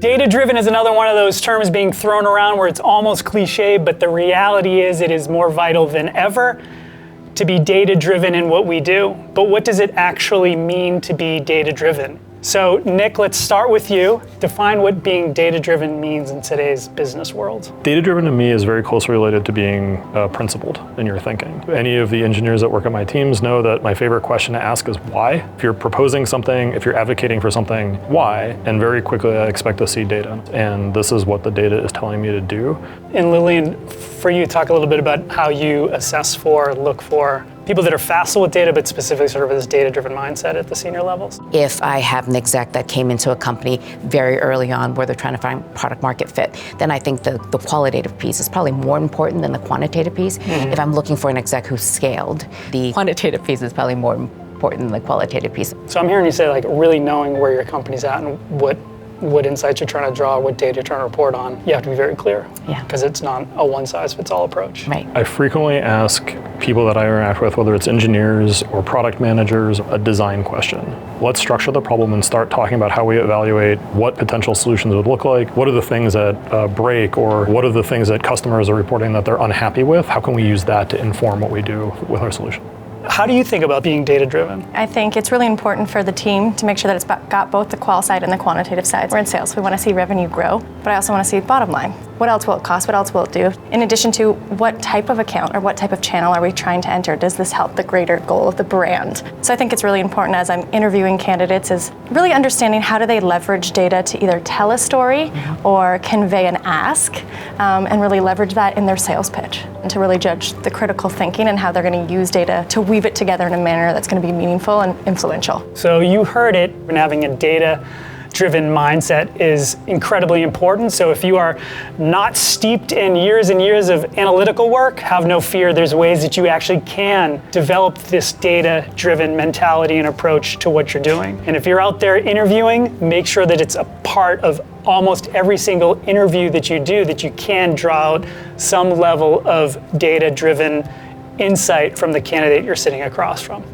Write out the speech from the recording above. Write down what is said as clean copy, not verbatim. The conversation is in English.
Data-driven is another one of those terms being thrown around where it's almost cliche, but the reality is it is more vital than ever to be data-driven in what we do. But what does it actually mean to be data-driven? So Nick, let's start with you. Define what being data-driven means in today's business world. Data-driven to me is very closely related to being principled in your thinking. Any of the engineers that work at my teams know that my favorite question to ask is why. If you're proposing something, if you're advocating for something, why? And very quickly I expect to see data. And this is what the data is telling me to do. And Lillian, for you, talk a little bit about how you assess for, look for people that are facile with data, but specifically sort of this data-driven mindset at the senior levels. If I have an exec that came into a company very early on where they're trying to find product market fit, then I think the qualitative piece is probably more important than the quantitative piece. If I'm looking for an exec who's scaled, the quantitative piece is probably more important than the qualitative piece. So I'm hearing you say like really knowing where your company's at and what insights you're trying to draw, what data you're trying to report on. You have to be very clear. Yeah. Because it's not a one-size-fits-all approach. Right. I frequently ask people that I interact with, whether it's engineers or product managers, a design question. Let's structure the problem and start talking about how we evaluate what potential solutions would look like. What are the things that break, or what are the things that customers are reporting that they're unhappy with? How can we use that to inform what we do with our solution? How do you think about being data-driven? I think it's really important for the team to make sure that it's got both the qual side and the quantitative side. We're in sales, we want to see revenue grow, but I also want to see bottom line. What else will it cost? What else will it do? In addition to what type of account or what type of channel are we trying to enter? Does this help the greater goal of the brand? So I think it's really important as I'm interviewing candidates is really understanding how do they leverage data to either tell a story or convey an ask, and really leverage that in their sales pitch, and to really judge the critical thinking and how they're going to use data to weave it together in a manner that's going to be meaningful and influential. So you heard it, and having a data-driven mindset is incredibly important. So if you are not steeped in years and years of analytical work, have no fear, there's ways that you actually can develop this data-driven mentality and approach to what you're doing. And if you're out there interviewing, make sure that it's a part of almost every single interview that you do, that you can draw out some level of data-driven insight from the candidate you're sitting across from.